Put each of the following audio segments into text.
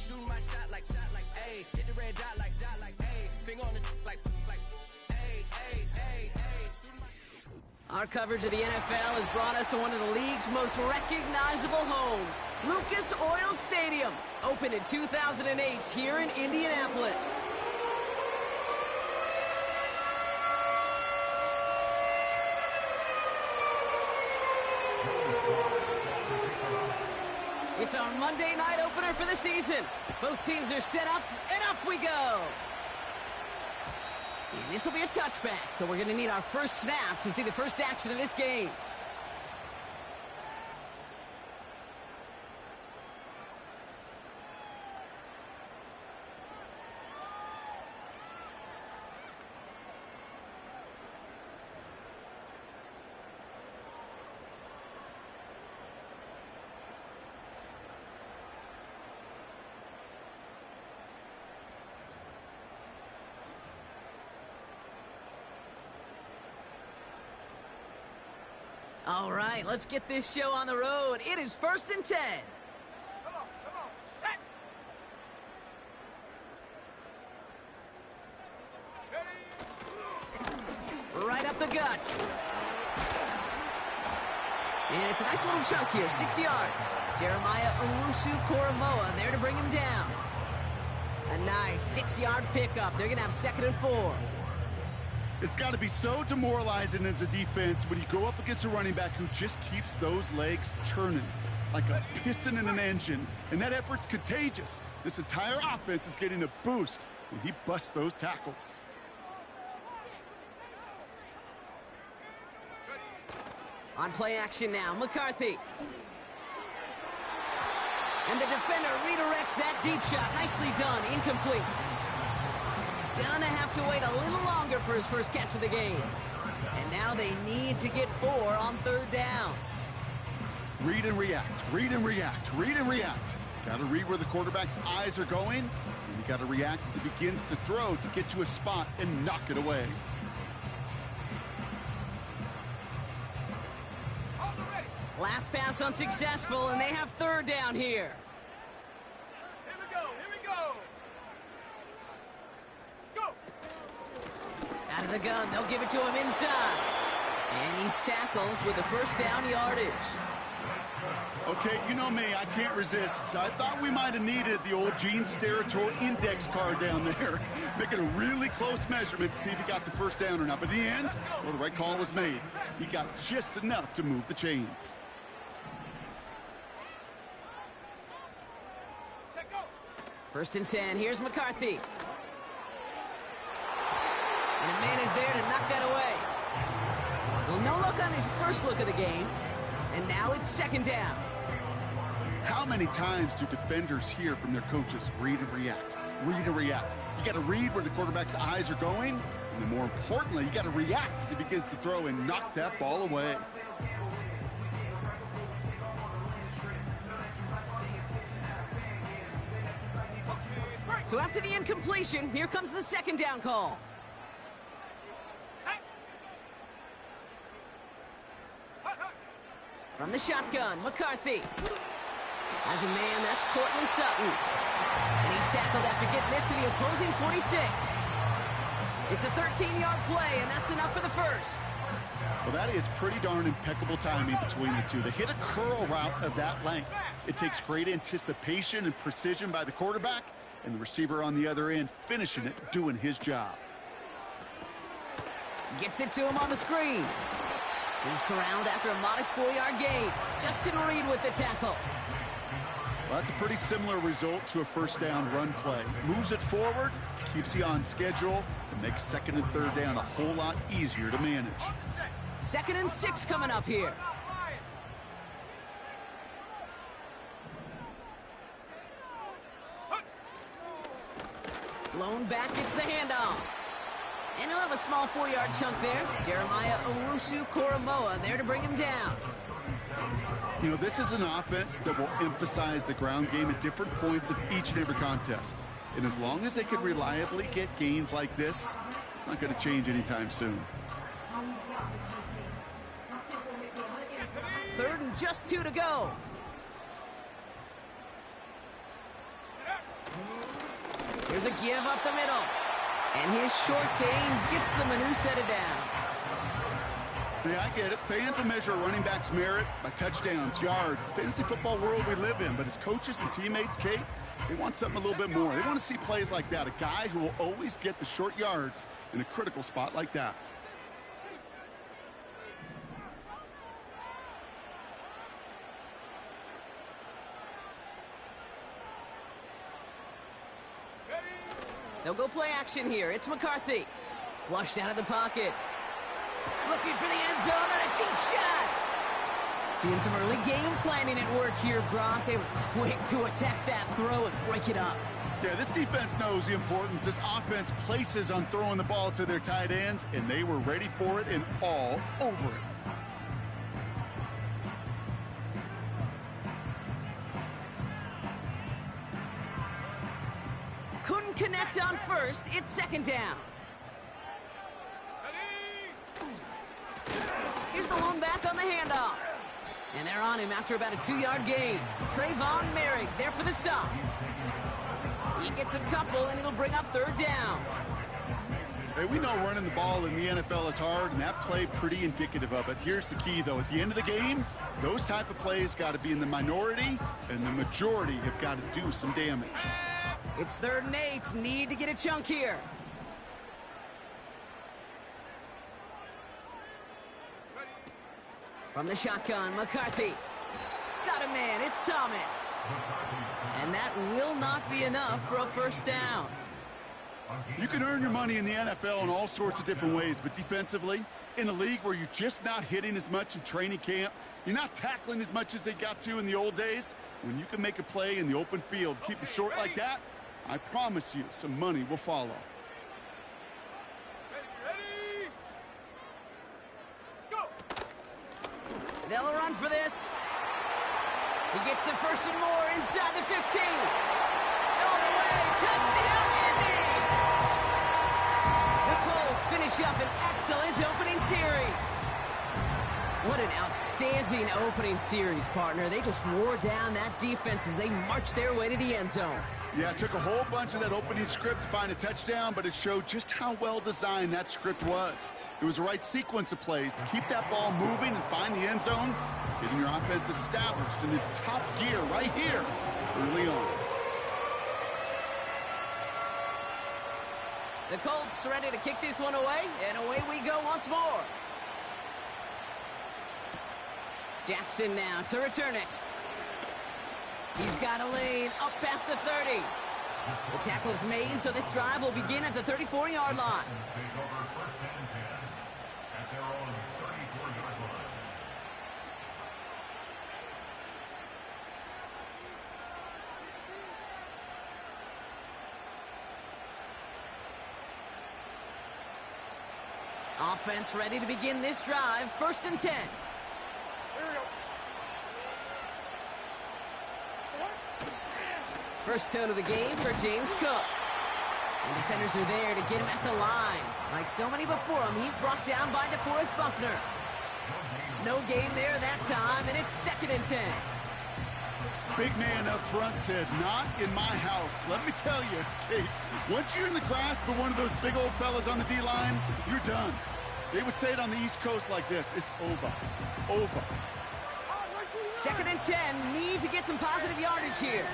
Shooting my shot like, ayy. Hit the red dot like, ayy. Finger on the like, ayy, ayy, ayy, ayy. Our coverage of the NFL has brought us to one of the league's most recognizable homes, Lucas Oil Stadium, opened in 2008 here in Indianapolis. It's our Monday night opener for the season. Both teams are set up, and off we go. And this will be a touchback, so we're going to need our first snap to see the first action of this game. All right, let's get this show on the road. It is 1st and 10. Come on, set. Ready. Right up the gut. And it's a nice little chunk here, 6 yards. Jeremiah Owusu-Koramoah there to bring him down. A nice 6-yard pickup. They're going to have 2nd and 4. It's got to be so demoralizing as a defense when you go up against a running back who just keeps those legs churning like a piston in an engine, and that effort's contagious. This entire offense is getting a boost when he busts those tackles. On play action now, McCarthy. And the defender redirects that deep shot. Nicely done, incomplete. Gonna have to wait a little longer for his first catch of the game. And now they need to get 4 on 3rd down. Read and react, read and react, read and react. Got to read where the quarterback's eyes are going, and you got to react as he begins to throw to get to a spot and knock it away. Last pass unsuccessful, and they have 3rd down here. Here we go. Out of the gun, they'll give it to him inside. And he's tackled with the 1st down yardage. Okay, you know me, I can't resist. I thought we might have needed the old Gene Steratore index card down there. Making a really close measurement to see if he got the 1st down or not. But in the end, well, the right call was made. He got just enough to move the chains. First and 10, here's McCarthy. And a man is there to knock that away. Well, no luck on his first look of the game. And now it's 2nd down. How many times do defenders hear from their coaches, read and react, read and react? You got to read where the quarterback's eyes are going, and then more importantly, you got to react as he begins to throw and knock that ball away. So after the incompletion, here comes the 2nd down call. From the shotgun, McCarthy. As a man, that's Cortland Sutton. And he's tackled after getting this to the opposing 46. It's a 13-yard play, and that's enough for the 1st. Well, that is pretty darn impeccable timing between the two. They hit a curl route of that length. It takes great anticipation and precision by the quarterback, and the receiver on the other end finishing it, doing his job. Gets it to him on the screen. He's corralled after a modest 4-yard gain. Justin Reed with the tackle. Well, that's a pretty similar result to a 1st down run play. Moves it forward, keeps you on schedule, and makes 2nd and 3rd down a whole lot easier to manage. 2nd and 6 coming up here. Blown back, gets the handoff. And he'll have a small 4-yard chunk there. Jeremiah Owusu-Koramoah there to bring him down. You know, this is an offense that will emphasize the ground game at different points of each and every contest. And as long as they can reliably get gains like this, it's not going to change anytime soon. 3rd and just 2 to go. There's a give up the middle. And his short gain gets them a new set of downs. Yeah, I get it. Fans will measure a running back's merit by touchdowns, yards, fantasy football world we live in. But as coaches and teammates, Kate, they want something a little bit more. They want to see plays like that, a guy who will always get the short yards in a critical spot like that. They'll go play action here. It's McCarthy. Flushed out of the pocket. Looking for the end zone and a deep shot. Seeing some early game planning at work here, Brock. They were quick to attack that throw and break it up. Yeah, this defense knows the importance this offense places on throwing the ball to their tight ends, and they were ready for it and all over it. Couldn't connect on first. It's second down. Here's the lone back on the handoff. And they're on him after about a 2-yard gain. Trayvon Merrick there for the stop. He gets a couple, and it'll bring up third down. Hey, we know running the ball in the NFL is hard, and that play pretty indicative of it. Here's the key, though. At the end of the game, those type of plays got to be in the minority, and the majority have got to do some damage. It's 3rd and 8. Need to get a chunk here. From the shotgun, McCarthy. Got a man. It's Thomas. And that will not be enough for a first down. You can earn your money in the NFL in all sorts of different ways, but defensively, in a league where you're just not hitting as much in training camp, you're not tackling as much as they got to in the old days, when you can make a play in the open field, keep them short like that, I promise you some money will follow. Ready? Go! They'll run for this. He gets the first and more inside the 15. All the way, touchdown, Indy! The Colts finish up an excellent opening series. What an outstanding opening series, partner. They just wore down that defense as they marched their way to the end zone. Yeah, it took a whole bunch of that opening script to find a touchdown, but it showed just how well designed that script was. It was the right sequence of plays to keep that ball moving and find the end zone, getting your offense established in its top gear right here early on. The Colts ready to kick this one away, and away we go once more. Jackson now to return it. He's got a lane up past the 30. The tackle's made, so this drive will begin at the 34-yard line. Offense ready to begin this drive. 1st and 10. Here we go. First tone of the game for James Cook. And defenders are there to get him at the line. Like so many before him, he's brought down by DeForest Buckner. No gain there that time, and it's 2nd and 10. Big man up front said, not in my house. Let me tell you, Kate, once you're in the grasp of one of those big old fellas on the D-line, you're done. They would say it on the East Coast like this, it's over. Over. 2nd and 10, need to get some positive yardage here.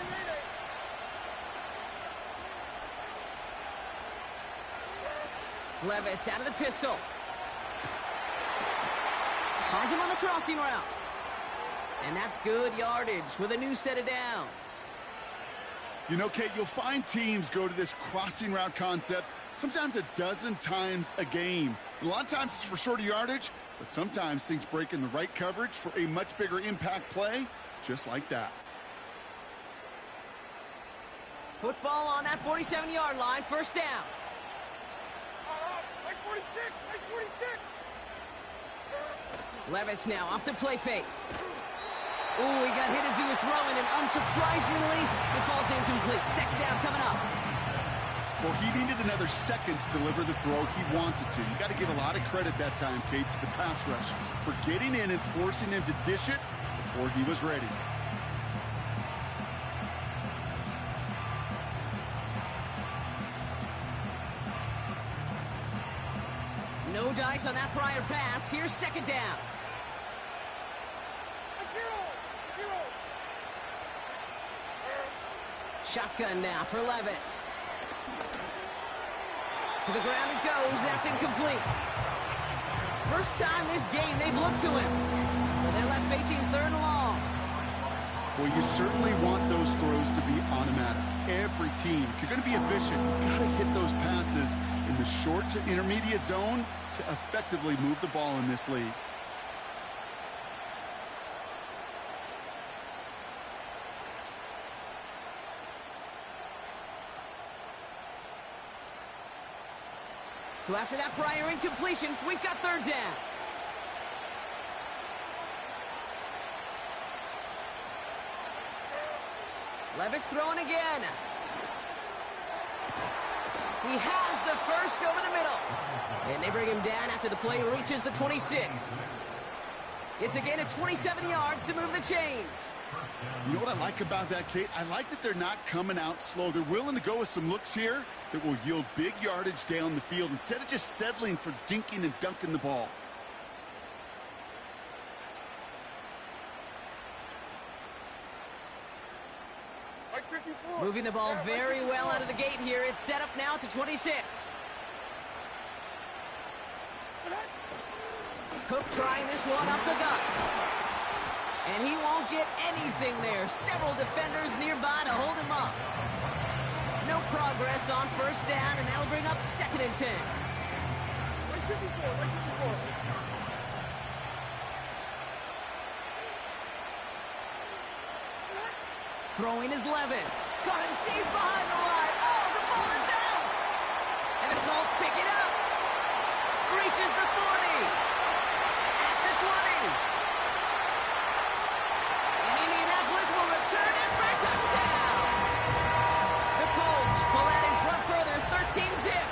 Levis out of the pistol. Finds him on the crossing route. And that's good yardage with a new set of downs. You know, Kate, you'll find teams go to this crossing route concept sometimes a dozen times a game. A lot of times it's for shorter yardage, but sometimes things break in the right coverage for a much bigger impact play, just like that. Football on that 47-yard line, 1st down. Like 46, like 46. Levis now off the play fake. Ooh, he got hit as he was throwing, and unsurprisingly, it falls incomplete. 2nd down coming up. Well, he needed another second to deliver the throw he wanted to. You got to give a lot of credit that time, Kate, to the pass rush for getting in and forcing him to dish it before he was ready. dice on that prior pass. Here's second down. Zero. Shotgun now for Levis. To the ground it goes. That's incomplete. First time this game they've looked to him. So they're left facing third and long. Well, you certainly want those throws to be automatic. Every team, if you're going to be efficient, you've got to hit those passes in the short to intermediate zone to effectively move the ball in this league. So after that prior incompletion, we've got third down. Levis throwing again. He has the first over the middle. And they bring him down after the play reaches the 26. It's again at 27 yards to move the chains. You know what I like about that, Kate? I like that they're not coming out slow. They're willing to go with some looks here that will yield big yardage down the field instead of just settling for dinking and dunking the ball. Moving the ball very well out of the gate here. It's set up now at the 26. Cook trying this one up the gut. And he won't get anything there. Several defenders nearby to hold him up. No progress on first down, and that'll bring up second and 10. Like 54. Throwing is Levis. Caught him deep behind the line. Oh, the ball is out! And the Colts pick it up. Reaches the 40. At the 20. And Indianapolis will return it for a touchdown. The Colts pull that in front further, 13-zip.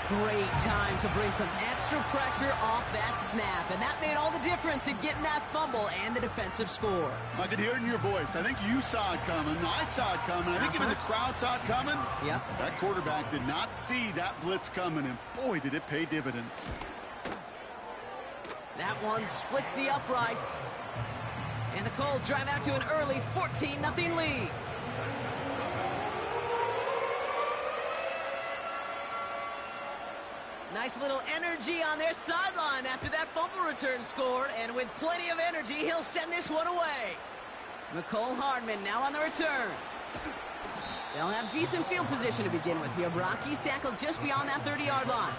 Great time to bring some extra pressure off that snap, and that made all the difference in getting that fumble and the defensive score. I could hear it in your voice. I think you saw it coming. I saw it coming. I think even the crowd saw it coming. Yep. That quarterback did not see that blitz coming, and boy, did it pay dividends. That one splits the uprights. And the Colts drive out to an early 14-0 lead. Nice little energy on their sideline after that fumble return scored, and with plenty of energy, he'll send this one away. McCole Hardman now on the return. They'll have decent field position to begin with here. Brock, he's tackled just beyond that 30-yard line.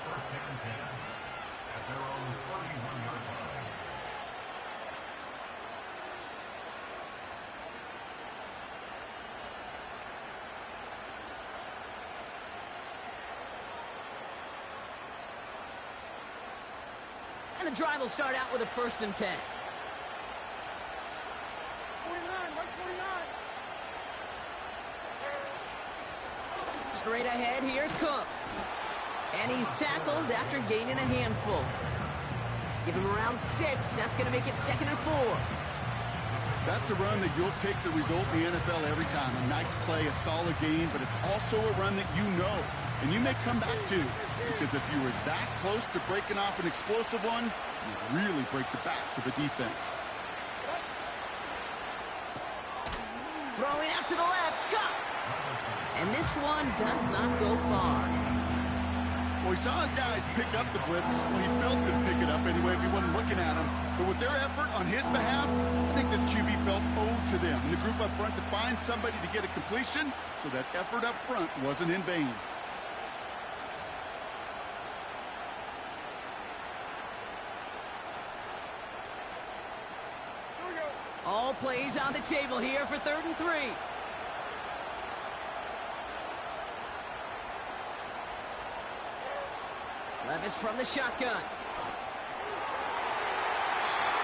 And the drive will start out with a 1st and 10. 49, right 49. Straight ahead, here's Cook. And he's tackled after gaining a handful. Give him around 6. That's going to make it 2nd and 4. That's a run that you'll take the result in the NFL every time. A nice play, a solid gain, but it's also a run that you know. And you may come back to, because if you were that close to breaking off an explosive one, you really break the backs of the defense. Throwing out to the left, Cook. And this one does not go far. Well, he saw his guys pick up the blitz. Well, he felt them pick it up anyway if he wasn't looking at him. But with their effort on his behalf, I think this QB felt owed to them. And the group up front to find somebody to get a completion, so that effort up front wasn't in vain. All plays on the table here for 3rd and 3. Levis from the shotgun.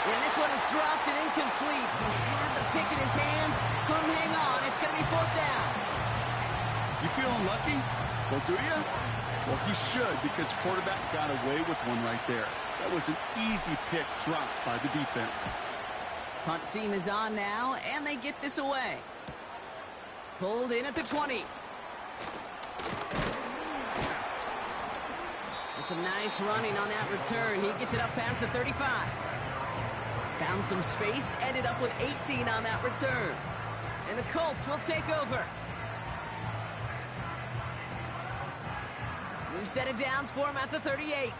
And this one is dropped and incomplete. He had the pick in his hands. Couldn't hang on. It's going to be 4th down. You feeling lucky? Well, do you? Well, he should, because quarterback got away with one right there. That was an easy pick dropped by the defense. Punt team is on now, and they get this away. Pulled in at the 20. The And some nice running on that return. He gets it up past the 35. Found some space, ended up with 18 on that return. And the Colts will take over. New set of downs for him at the 38.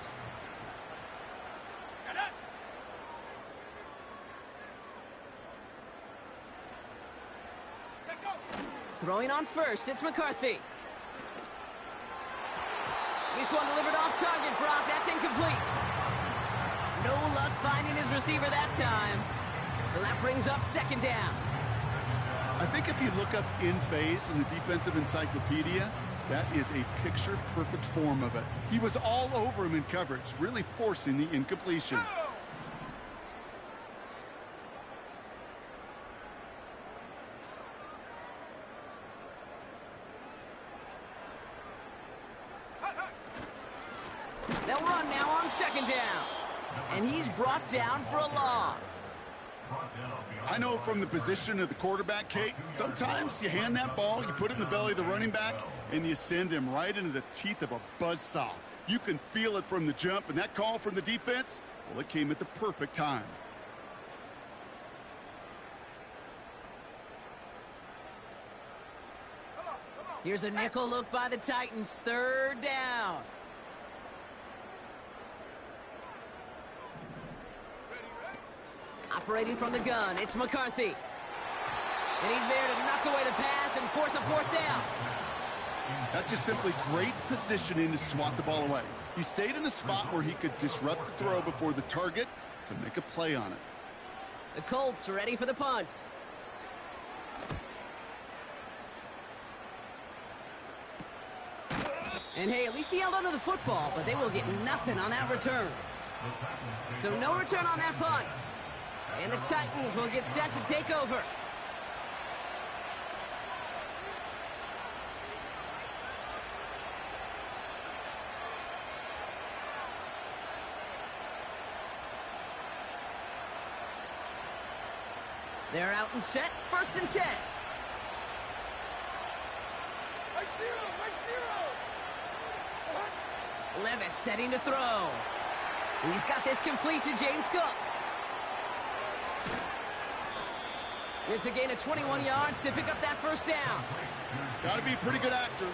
Throwing on first, it's McCarthy. This one delivered off target, Brock. That's incomplete. No luck finding his receiver that time. So that brings up second down. I think if you look up in phase in the defensive encyclopedia, that is a picture-perfect form of it. He was all over him in coverage, really forcing the incompletion. They'll run now on second down. And he's brought down for a loss. I know from the position of the quarterback, Kate, sometimes you hand that ball, you put it in the belly of the running back, and you send him right into the teeth of a buzzsaw. You can feel it from the jump, and that call from the defense, well, it came at the perfect time. Here's a nickel look by the Titans. Third down. Operating from the gun, it's McCarthy. And he's there to knock away the pass and force a fourth down. That's just simply great positioning to swat the ball away. He stayed in a spot where he could disrupt the throw before the target could make a play on it. The Colts are ready for the punt. And hey, at least he held onto the football, but they will get nothing on that return. So no return on that punt. And the Titans will get set to take over. They're out and set, 1st and 10. Right zero. Levis setting to throw. He's got this complete to James Cook. It's a gain of 21 yards to pick up that first down. Got to be a pretty good actor.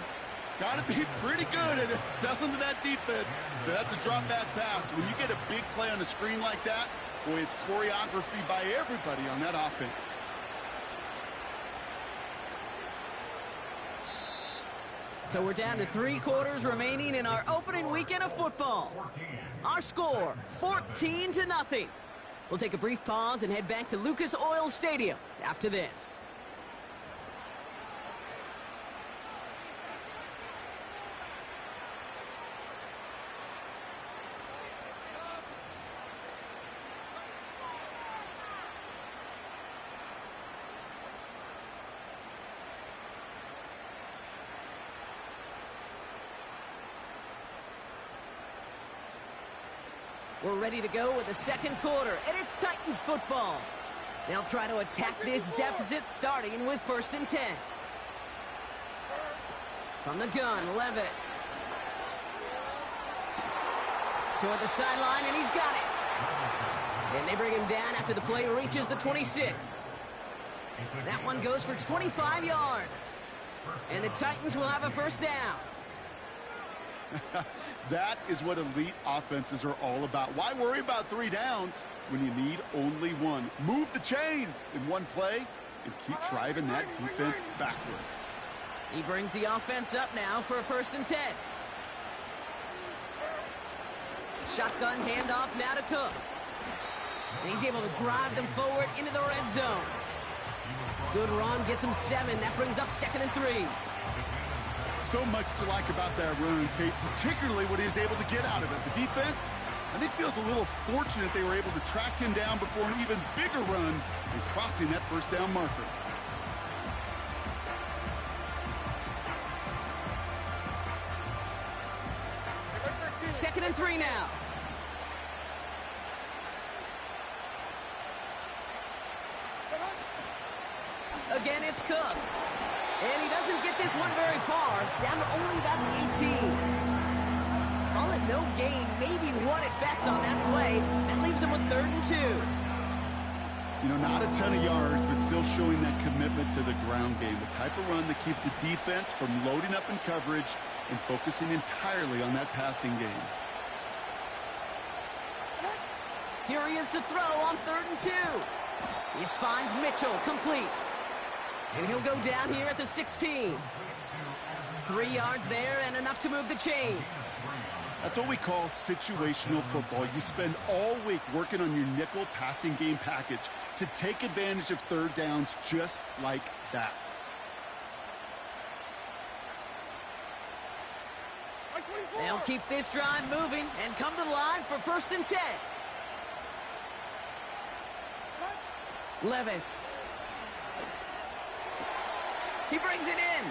Got to be pretty good at selling to that defense. That's a drop back pass. When you get a big play on the screen like that, boy, it's choreography by everybody on that offense. So we're down to 3 quarters remaining in our opening weekend of football. Our score, 14-0. We'll take a brief pause and head back to Lucas Oil Stadium after this. We're ready to go with the second quarter, and it's Titans football. They'll try to attack this deficit starting with 1st and 10. From the gun, Levis. Toward the sideline, and he's got it. And they bring him down after the play reaches the 26. That one goes for 25 yards. And the Titans will have a first down. That is what elite offenses are all about. Why worry about 3 downs when you need only 1? Move the chains in one play and keep driving that defense backwards. He brings the offense up now for a 1st and 10. Shotgun handoff now to Cook. And he's able to drive them forward into the red zone. Good run, gets him 7. That brings up 2nd and 3. So much to like about that run, Kate, particularly what he was able to get out of it. The defense, I think, feels a little fortunate they were able to track him down before an even bigger run and crossing that first down marker. Second and 3 now. Again, it's Cook. And he doesn't get this one very far, down to only about the 18. Call it no gain, maybe one at best on that play. That leaves him with 3rd and 2. You know, not a ton of yards, but still showing that commitment to the ground game. The type of run that keeps the defense from loading up in coverage and focusing entirely on that passing game. Here he is to throw on 3rd and 2. He finds Mitchell, complete. And he'll go down here at the 16. 3 yards there and enough to move the chains. That's what we call situational football. You spend all week working on your nickel passing game package to take advantage of 3rd downs just like that. They'll keep this drive moving and come to the line for 1st and 10. Levis. He brings it in.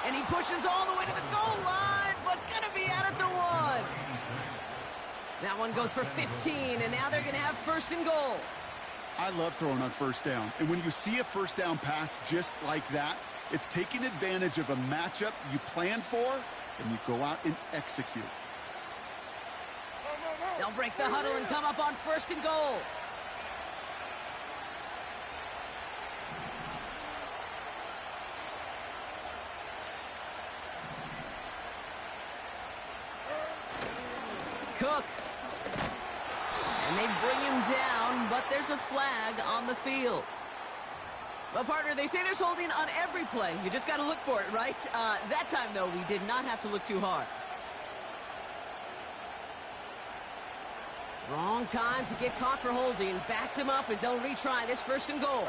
And he pushes all the way to the goal line, but gonna be out at the 1. That one goes for 15, and now they're gonna have 1st and goal. I love throwing on 1st down. And when you see a 1st down pass just like that, it's taking advantage of a matchup you plan for, and you go out and execute. They'll break the huddle and come up on 1st and goal. Cook. And they bring him down, but there's a flag on the field. Well, partner, they say there's holding on every play. You just got to look for it, right? That time, though, we did not have to look too hard. Wrong time to get caught for holding. Backed him up as they'll retry this 1st and goal.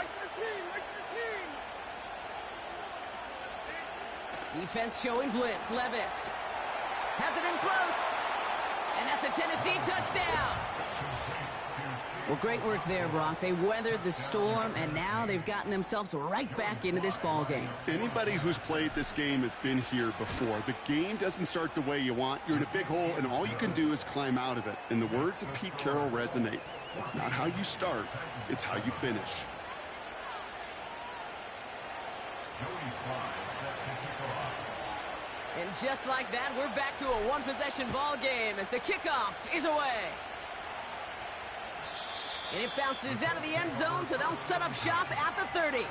Defense showing blitz. Levis has it in close. And that's a Tennessee touchdown. Well, great work there, Brock. They weathered the storm, and now they've gotten themselves right back into this ball game. Anybody who's played this game has been here before. The game doesn't start the way you want. You're in a big hole, and all you can do is climb out of it. And the words of Pete Carroll resonate. It's not how you start, it's how you finish. And just like that, we're back to a one-possession ball game as the kickoff is away. And it bounces out of the end zone, so they'll set up shop at the 30.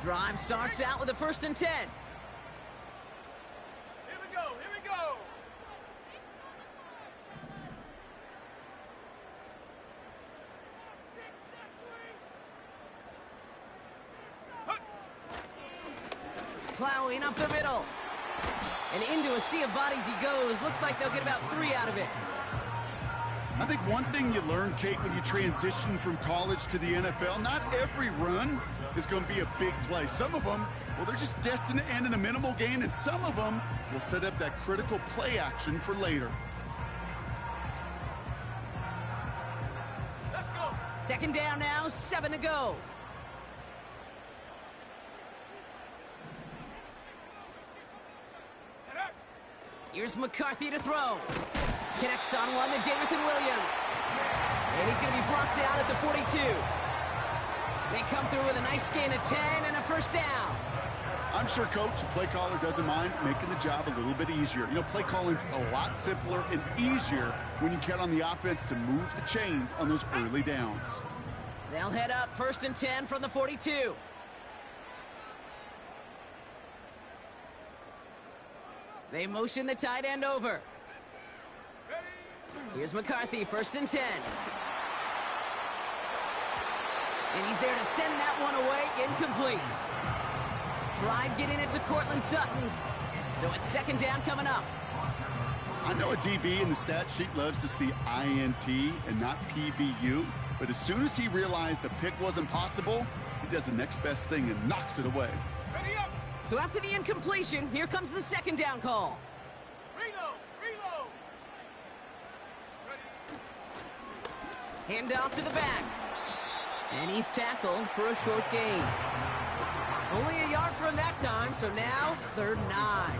Drive starts out with a 1st and 10. Here we go, here we go. Plowing up the middle. And into a sea of bodies he goes. Looks like they'll get about 3 out of it. I think one thing you learn, Kate, when you transition from college to the NFL, not every run is going to be a big play. Some of them, well, they're just destined to end in a minimal gain, and some of them will set up that critical play action for later. Let's go. 2nd down now, 7 to go. Here's McCarthy to throw. Connects on one to Jamison Williams. And he's going to be brought down at the 42. They come through with a nice gain of 10 and a 1st down. I'm sure, Coach, the play caller doesn't mind making the job a little bit easier. You know, play calling's a lot simpler and easier when you count on the offense to move the chains on those early downs. They'll head up 1st and 10 from the 42. They motion the tight end over. Here's McCarthy, 1st and 10. And he's there to send that one away, incomplete. Tried getting it to Cortland Sutton. So it's 2nd down coming up. I know a DB in the stat sheet loves to see INT and not PBU, but as soon as he realized a pick wasn't possible, he does the next best thing and knocks it away. Ready up. So after the incompletion, here comes the 2nd down call. Reload, reload. Ready. Hand off to the back. And he's tackled for a short gain. Only a yard for him that time, so now 3rd and 9.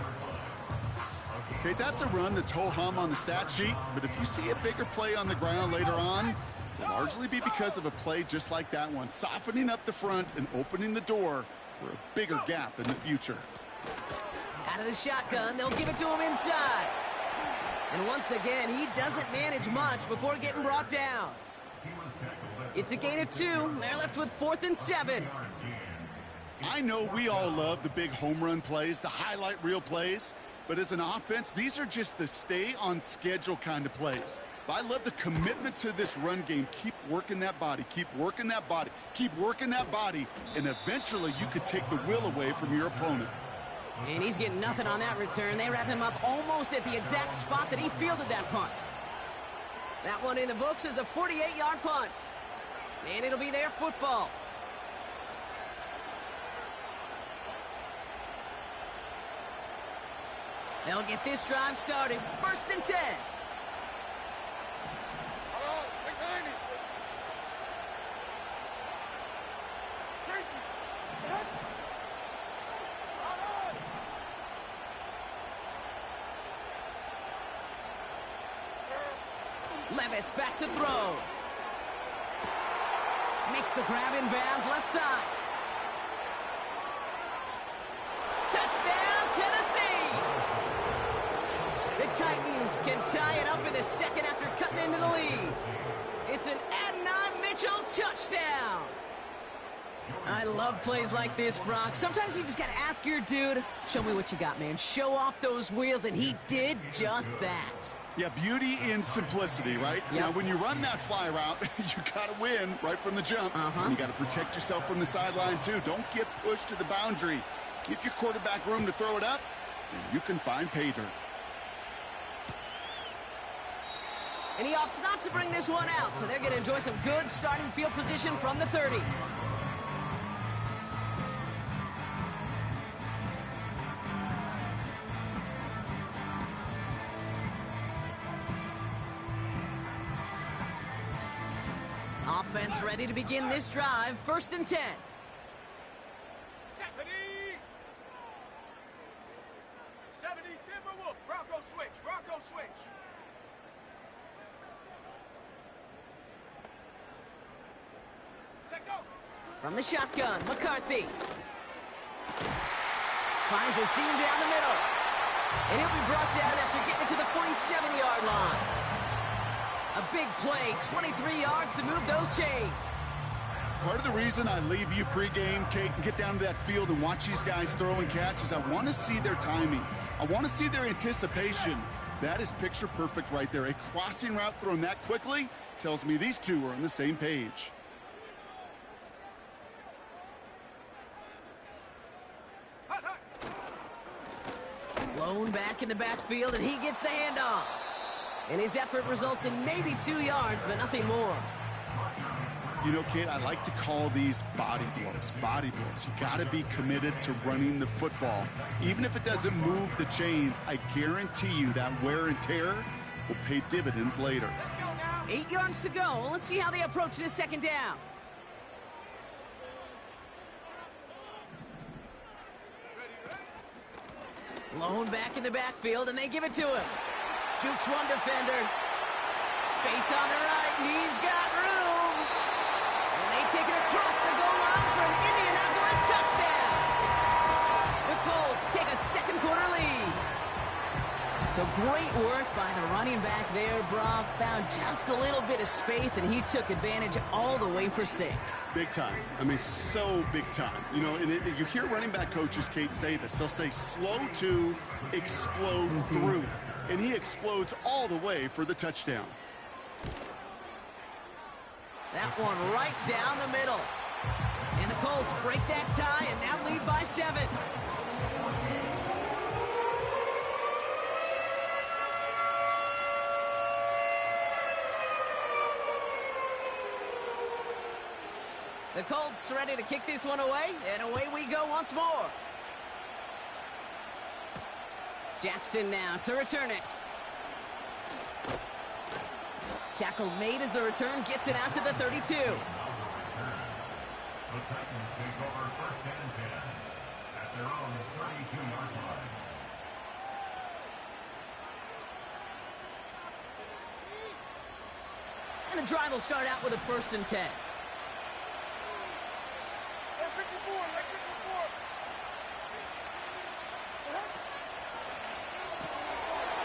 Okay, that's a run that's ho-hum on the stat sheet, but if you see a bigger play on the ground later on, it'll largely be because of a play just like that one, softening up the front and opening the door for a bigger gap in the future. Out of the shotgun, they'll give it to him inside. And once again, he doesn't manage much before getting brought down. It's a gain of 2. They're left with 4th and 7. I know we all love the big home run plays, the highlight reel plays, but as an offense, these are just the stay on schedule kind of plays. I love the commitment to this run game. Keep working that body, keep working that body, keep working that body, and eventually you could take the will away from your opponent. And he's getting nothing on that return. They wrap him up almost at the exact spot that he fielded that punt. That one in the books is a 48-yard punt. And it'll be their football. They'll get this drive started. 1st and 10. Levis back to throw. Makes the grab in bounds, left side. Touchdown, Tennessee! The Titans can tie it up in the second after cutting into the lead. It's an Adonai Mitchell touchdown. I love plays like this, Brock. Sometimes you just got to ask your dude, show me what you got, man. Show off those wheels, and he did just that. Yeah, beauty in simplicity, right? Yep. Now, when you run that fly route, you got to win right from the jump. And you got to protect yourself from the sideline, too. Don't get pushed to the boundary. Give your quarterback room to throw it up, and you can find pay dirt. And he opts not to bring this one out, so they're going to enjoy some good starting field position from the 30. Offense ready to begin this drive. 1st and 10. Timberwolf. Bronco switch. Bronco switch. Set go. From the shotgun, McCarthy. Finds a seam down the middle. And he'll be brought down after getting it to the 47-yard line. A big play, 23 yards to move those chains. Part of the reason I leave you pregame, Kate, and get down to that field and watch these guys throw and catch is I want to see their timing. I want to see their anticipation. That is picture perfect right there. A crossing route thrown that quickly tells me these two are on the same page. Blown back in the backfield, and he gets the handoff. And his effort results in maybe 2 yards, but nothing more. You know, Kate, I like to call these body blows. Body blows. You got to be committed to running the football. Even if it doesn't move the chains, I guarantee you that wear and tear will pay dividends later. 8 yards to go. Let's see how they approach this 2nd down. Blown back in the backfield, and they give it to him. Jukes one defender. Space on the right. He's got room. And they take it across the goal line for an Indianapolis touchdown. The Colts take a 2nd quarter lead. So great work by the running back there, Brock. Found just a little bit of space, and he took advantage all the way for 6. Big time. I mean, so big time. You know, and you hear running back coaches, Kate, say this. They'll say slow to explode through. And he explodes all the way for the touchdown. That one right down the middle. And the Colts break that tie and now lead by 7. The Colts ready to kick this one away, and away we go once more. Jackson now to return it. Tackle made as the return gets it out to the 32. The Titans take over 1st and 10 at their own 32-yard line. And the drive will start out with a 1st and 10.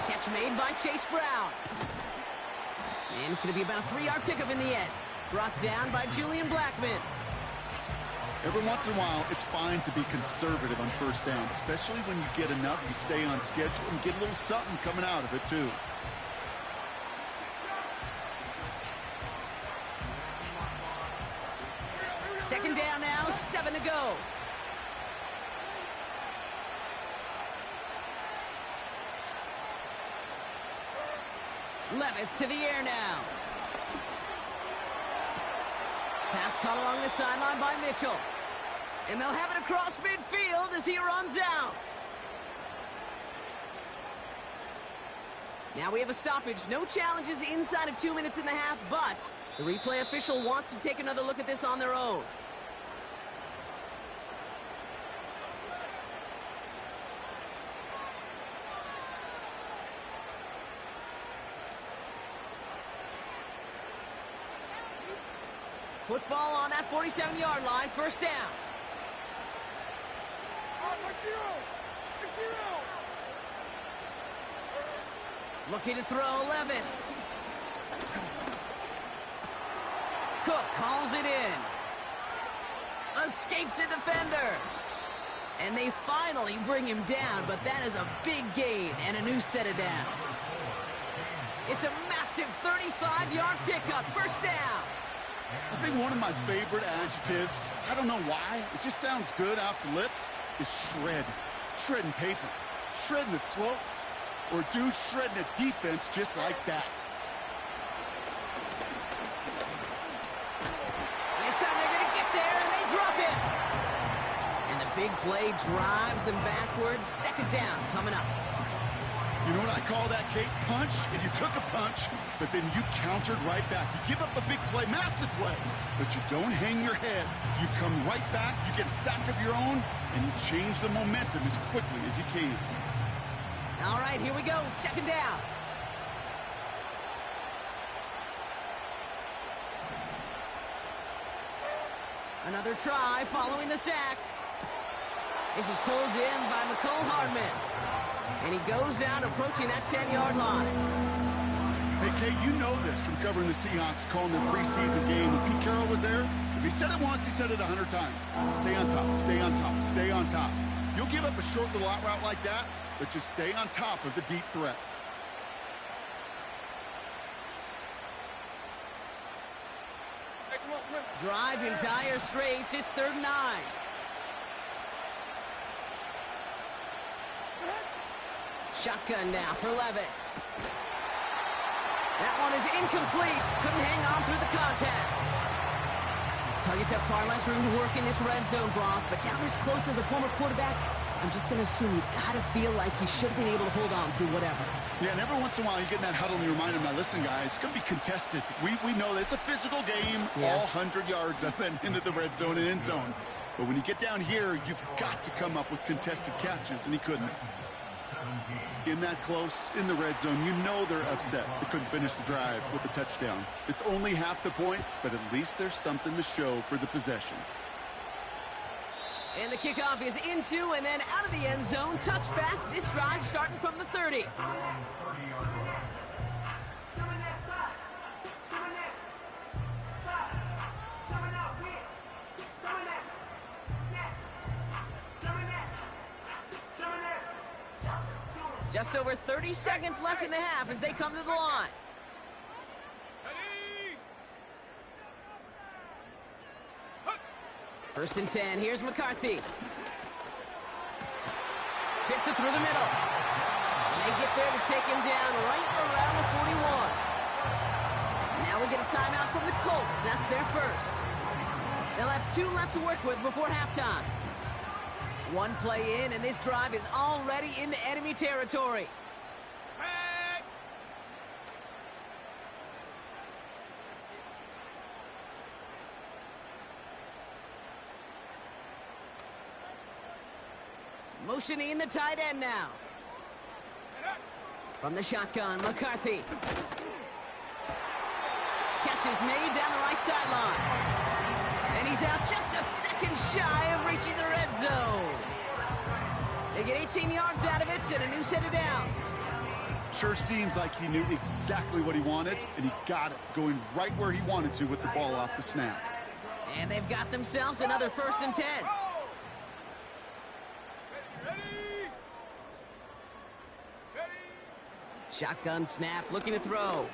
Catch made by Chase Brown. And it's going to be about a 3-yard pickup in the end. Brought down by Julian Blackman. Every once in a while, it's fine to be conservative on 1st down, especially when you get enough to stay on schedule and get a little something coming out of it, too. Second down now, 7 to go. Levis to the air now. Pass caught along the sideline by Mitchell. And they'll have it across midfield as he runs out. Now we have a stoppage. No challenges inside of 2 minutes and a half, but the replay official wants to take another look at this on their own. Football on that 47-yard line, 1st down. Looking to throw, Levis. Cook calls it in. Escapes a defender. And they finally bring him down, but that is a big gain and a new set of downs. It's a massive 35-yard pickup, 1st down. I think one of my favorite adjectives, I don't know why, it just sounds good off the lips, is shred. Shredding paper. Shredding the slopes. Or dude shredding a defense just like that. This time they're going to get there, and they drop it. And the big play drives them backwards. 2nd down coming up. You know what I call that, Kate? Punch, and you took a punch, but then you countered right back. You give up a big play, massive play, but you don't hang your head. You come right back, you get a sack of your own, and you change the momentum as quickly as you can. All right, here we go. 2nd down. Another try following the sack. This is pulled in by McCole Hardman. And he goes out approaching that 10-yard line. Hey, Kate, you know this from covering the Seahawks, calling their preseason game. When Pete Carroll was there, if he said it once, he said it 100 times. Stay on top, stay on top, stay on top. You'll give up a short little out route like that, but just stay on top of the deep threat. Drive in dire straits. It's 3rd and 9. Shotgun now for Levis. That one is incomplete. Couldn't hang on through the contact. Targets have far less room to work in this red zone, Gronk, but down this close as a former quarterback, I'm just going to assume you got to feel like he should have been able to hold on through whatever. Yeah, and every once in a while you get in that huddle and you remind him, now listen, guys, it's going to be contested. We know this. It's a physical game, all 100 yards up and into the red zone and end zone. But when you get down here, you've got to come up with contested catches, and he couldn't. In that close, in the red zone, you know they're upset. They couldn't finish the drive with a touchdown. It's only half the points, but at least there's something to show for the possession. And the kickoff is into and then out of the end zone. Touchback. This drive starting from the 30. Just over 30 seconds left in the half as they come to the line. First and 10. Here's McCarthy. Fits it through the middle. And they get there to take him down right around the 41. Now we get a timeout from the Colts. That's their first. They'll have 2 left to work with before halftime. 1 play in, and this drive is already into enemy territory. Motioning the tight end now. From the shotgun, McCarthy. Catch is made down the right sideline. And he's out just a second shy of reaching the red zone. They get 18 yards out of it and a new set of downs. Sure seems like he knew exactly what he wanted, and he got it, going right where he wanted to with the ball off the snap. And they've got themselves another 1st and 10. Shotgun snap, looking to throw.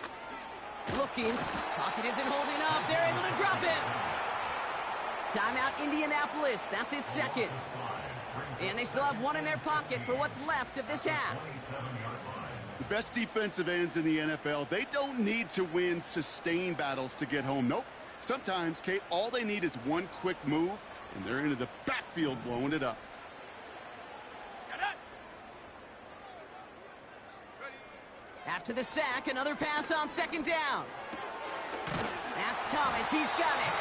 Looking, pocket isn't holding up, they're able to drop him. Timeout Indianapolis, that's its 2nd. And they still have one in their pocket for what's left of this half. The best defensive ends in the NFL, they don't need to win sustained battles to get home. Nope. Sometimes, Kate, all they need is one quick move, and they're into the backfield blowing it up. After the sack, another pass on 2nd down. That's Thomas, he's got it.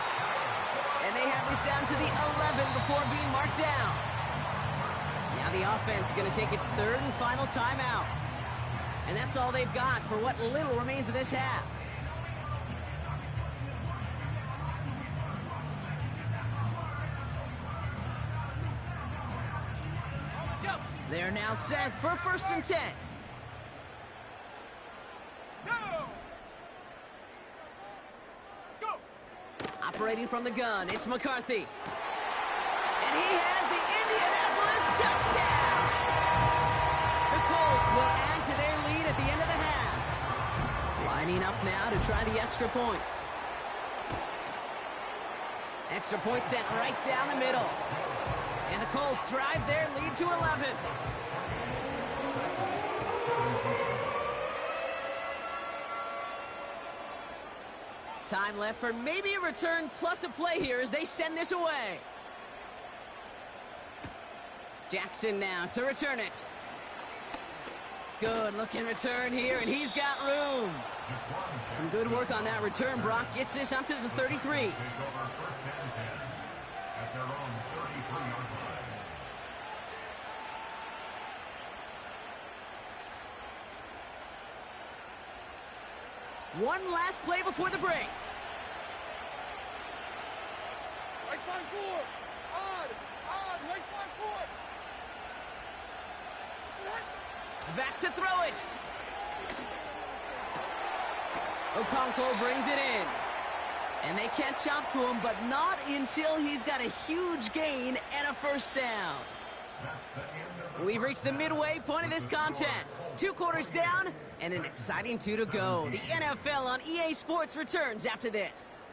And they have this down to the 11 before being marked down. Now the offense is going to take its 3rd and final timeout. And that's all they've got for what little remains of this half. They're now set for 1st and 10. Operating from the gun, it's McCarthy. And he has the Indianapolis touchdown! The Colts will add to their lead at the end of the half. Lining up now to try the extra point. Extra point sent right down the middle. And the Colts drive their lead to 11. Time left for maybe a return plus a play here as they send this away. Jackson now to return it. Good looking return here, and he's got room. Some good work on that return. Brock gets this up to the 33. One last play before the break. Right side 4. Odd. Right side 4. Back to throw it. Okonkwo brings it in. And they catch up to him, but not until he's got a huge gain and a 1st down. We've reached the midway point of this contest. 2 quarters down and an exciting 2 to go. The NFL on EA Sports returns after this.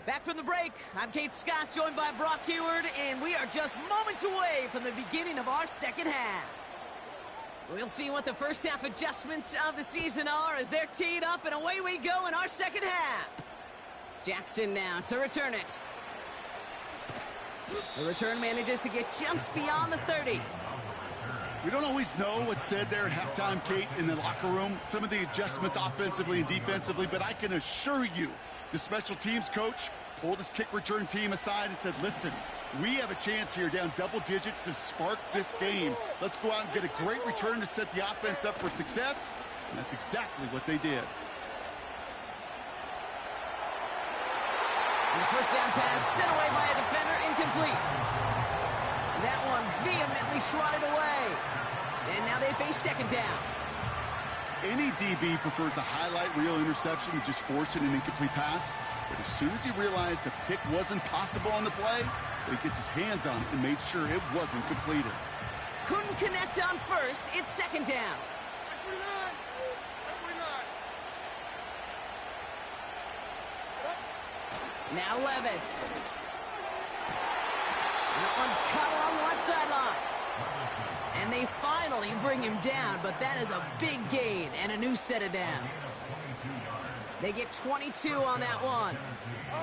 Back from the break, I'm Kate Scott, joined by Brock Heward, and we are just moments away from the beginning of our 2nd half. We'll see what the first half adjustments of the season are as they're teed up, and away we go in our 2nd half. Jackson now to return it. The return manages to get just beyond the 30. We don't always know what's said there at halftime, Kate, in the locker room. Some of the adjustments offensively and defensively, but I can assure you, the special teams coach pulled his kick return team aside and said, listen, we have a chance here down double digits to spark this game. Let's go out and get a great return to set the offense up for success. And that's exactly what they did. And the 1st down pass sent away by a defender, incomplete. That one vehemently swatted away. And now they face 2nd down. Any DB prefers a highlight reel interception to just forcing an incomplete pass. But as soon as he realized a pick wasn't possible on the play, he gets his hands on it and made sure it wasn't completed. Couldn't connect on 1st. It's 2nd down. Now Levis. That one's caught along the left sideline. And they finally bring him down, but that is a big gain and a new set of downs. They get 22 on that one.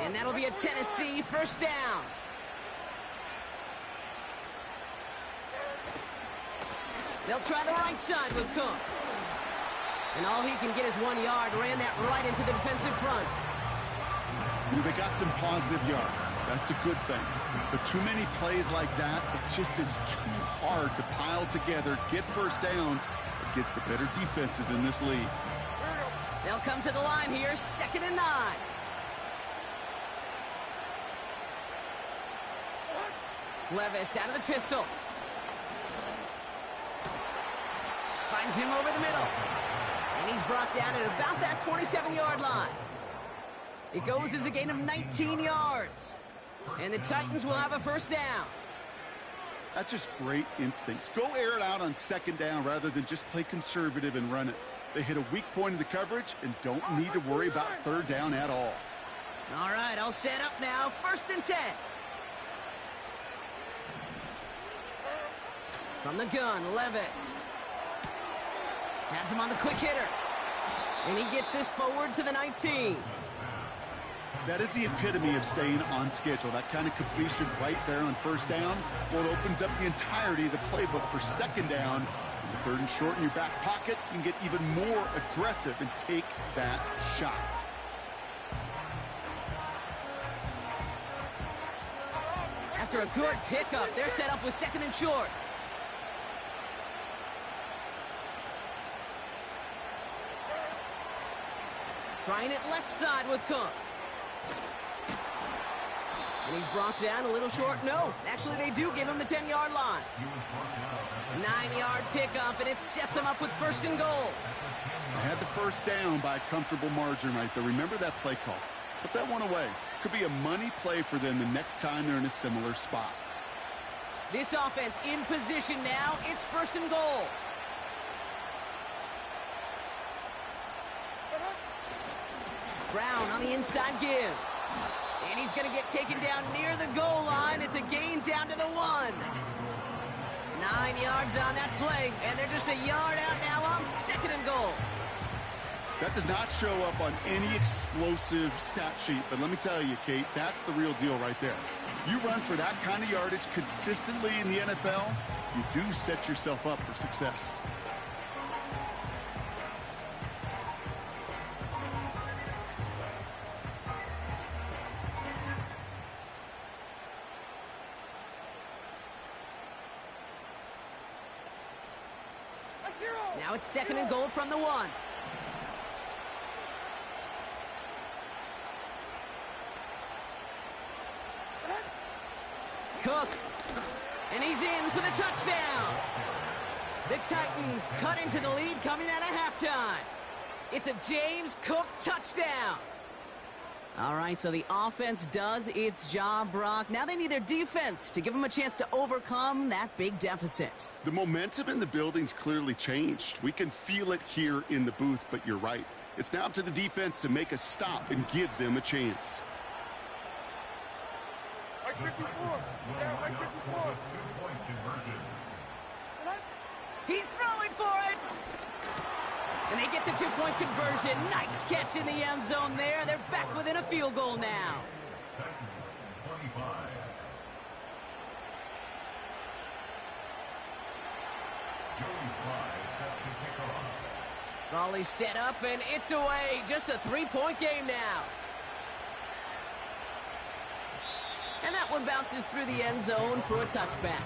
And that'll be a Tennessee first down. They'll try the right side with Cook. And all he can get is 1 yard. Ran that right into the defensive front. They got some positive yards. That's a good thing. But too many plays like that, it just is too hard to pile together, get first downs against the better defenses in this league. They'll come to the line here, 2nd and 9. Levis out of the pistol. Finds him over the middle. And he's brought down at about that 27-yard line. It goes as a gain of 19 yards. And the Titans will have a first down. That's just great instincts. Go air it out on 2nd down rather than just play conservative and run it. They hit a weak point in the coverage and don't need to worry about 3rd down at all. All right, all set up now. 1st and 10. From the gun, Levis. Has him on the quick hitter. And he gets this forward to the 19. That is the epitome of staying on schedule. That kind of completion right there on 1st down. Well, it opens up the entirety of the playbook for 2nd down. And 3rd and short in your back pocket, you can get even more aggressive and take that shot. After a good pickup, they're set up with 2nd and short. Trying it left side with Cook. And he's brought down a little short. No, actually they do give him the 10-yard line. 9-yard pickup, and it sets him up with 1st and goal. They had the first down by a comfortable margin right there. Remember that play call. Put that one away. Could be a money play for them the next time they're in a similar spot. This offense in position now. It's 1st and goal. Brown on the inside give. And he's going to get taken down near the goal line. It's a gain down to the 1. 9 yards on that play, and they're just a yard out now on 2nd and goal. That does not show up on any explosive stat sheet, but let me tell you, Kate, that's the real deal right there. You run for that kind of yardage consistently in the NFL, you do set yourself up for success. Now it's 2nd and goal from the 1. Cook. And he's in for the touchdown. The Titans cut into the lead coming out of halftime. It's a James Cook touchdown. All right, so the offense does its job, Brock. Now they need their defense to give them a chance to overcome that big deficit. The momentum in the building's clearly changed. We can feel it here in the booth, but you're right. It's now up to the defense to make a stop and give them a chance. Like 54. Yeah, like 54. He's throwing for it. And they get the 2-point conversion. Nice catch in the end zone there. They're back within a field goal now. Volley set up, and it's away. Just a 3-point game now. And that one bounces through the end zone for a touchback.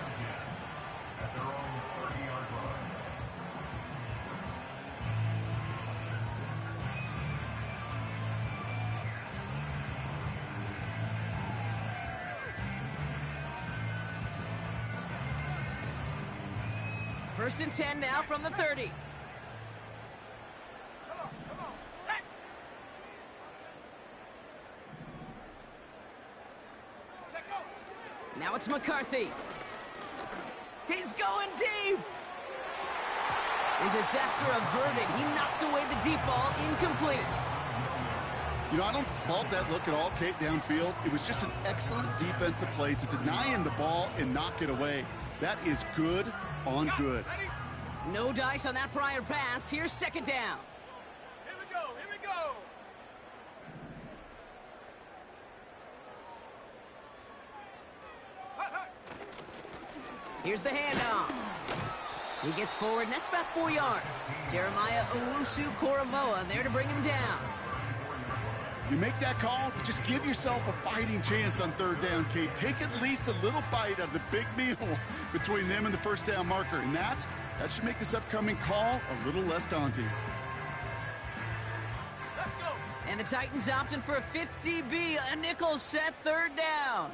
First and 10 now from the 30. Come on, set. Check out. Now it's McCarthy. He's going deep. And disaster averted. He knocks away the deep ball, incomplete. You know, I don't fault that look at all, Kate, downfield. It was just an excellent defensive play to deny him the ball and knock it away. That is good on good. Ready? No dice on that prior pass. Here's second down. Here we go. Here we go. Hut, hut. Here's the handoff. He gets forward, and that's about 4 yards. Jeremiah Owusu-Koramoah there to bring him down. You make that call to just give yourself a fighting chance on third down, Kate. Take at least a little bite out of the big meal between them and the first down marker. And that should make this upcoming call a little less daunting. Let's go. And the Titans opting for a 50B, a nickel set, third down.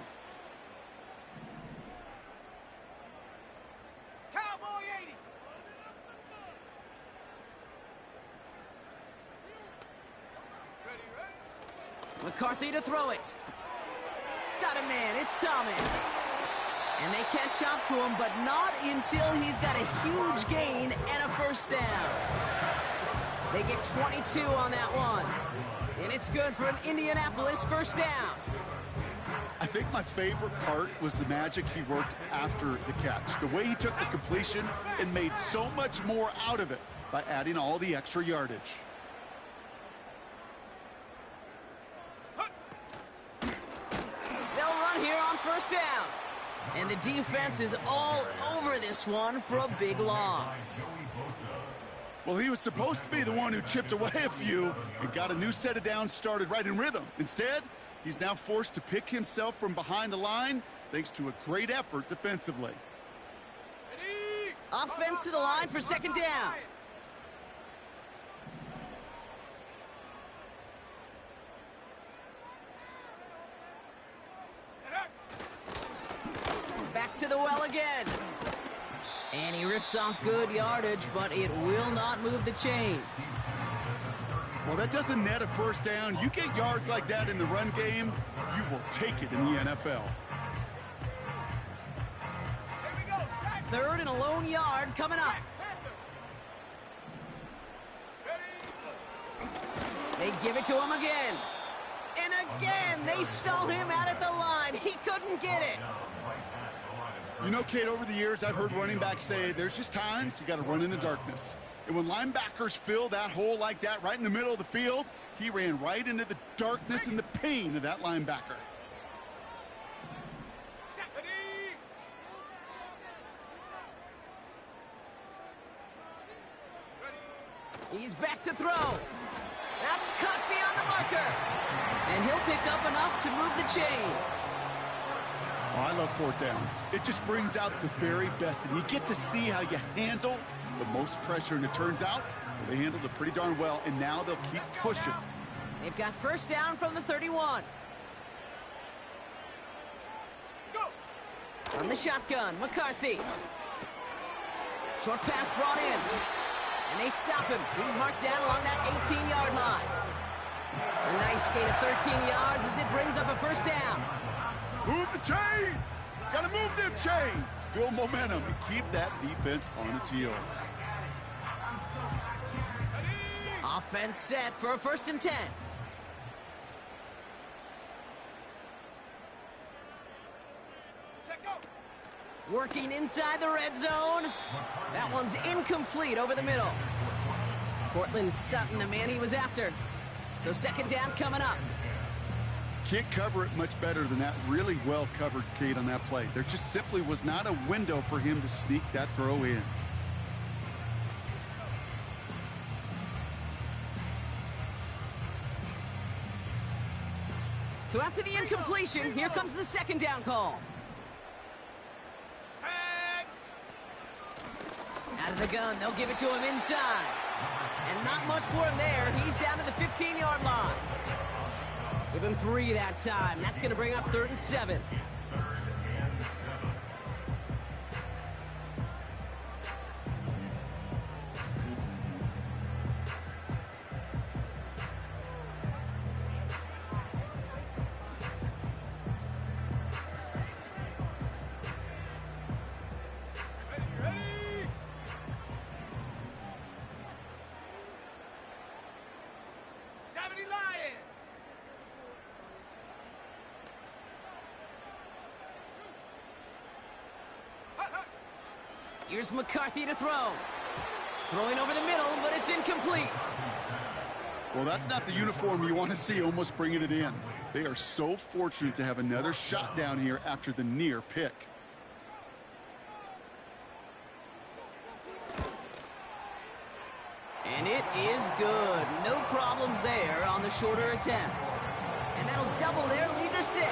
Cowboy 80. Ready, ready. McCarthy to throw it. Got a man, it's Thomas. And they catch up to him, but not until he's got a huge gain and a first down. They get 22 on that one. And it's good for an Indianapolis first down. I think my favorite part was the magic he worked after the catch. The way he took the completion and made so much more out of it by adding all the extra yardage. They'll run here on first down. And the defense is all over this one for a big loss. Well, he was supposed to be the one who chipped away a few and got a new set of downs started right in rhythm. Instead, he's now forced to pick himself from behind the line thanks to a great effort defensively. Ready. Offense to the line for second down. Back to the well again. And he rips off good yardage, but it will not move the chains. Well, that doesn't net a first down. You get yards like that in the run game, you will take it in the NFL. Here we go. Sack. Third and a lone yard coming up. Panther. Ready. They give it to him again. And again, they stall him out at the line. He couldn't get it. You know, Kate, over the years, I've heard running backs say there's just times you got to run in the darkness. And when linebackers fill that hole like that right in the middle of the field, he ran right into the darkness and the pain of that linebacker. Ready. Ready. He's back to throw. That's cut beyond the marker. And he'll pick up enough to move the chains. Oh, I love fourth downs. It just brings out the very best. And you get to see how you handle the most pressure. And it turns out they handled it pretty darn well. And now they'll keep pushing. They've got first down from the 31. Go. From the shotgun, McCarthy. Short pass brought in. And they stop him. He's marked down along that 18-yard line. A nice gain of 13 yards as it brings up a first down. Move the chains! Gotta move them chains! Build momentum and keep that defense on its heels. Offense set for a first and 10. Check out. Working inside the red zone. That one's incomplete over the middle. Cortland Sutton, the man he was after. So second down coming up. Can't cover it much better than that. Really well covered, Kate, on that play. There just simply was not a window for him to sneak that throw in. So after the incompletion, here comes the second down call. Sack. Out of the gun, they'll give it to him inside. And not much for him there. He's down to the 15-yard line. Give him 3 that time. That's going to bring up 3rd and 7. Ready. 70 Lions. Here's McCarthy to throw. Throwing over the middle, but it's incomplete. Well, that's not the uniform you want to see almost bringing it in. They are so fortunate to have another shot down here after the near pick. And it is good. No problems there on the shorter attempt. And that'll double their lead to 6.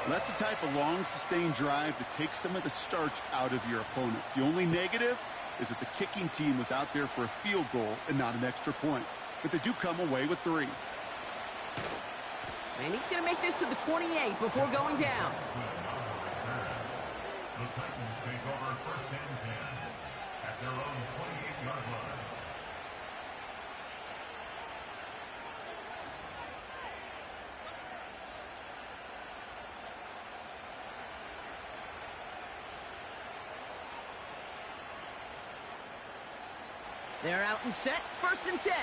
That's the type of long, sustained drive that takes some of the starch out of your opponent. The only negative is that the kicking team was out there for a field goal and not an extra point. But they do come away with 3. And he's going to make this to the 28 before going down. The Titans take over first and 10 at their own 28-yard line. They're out and set. First and 10.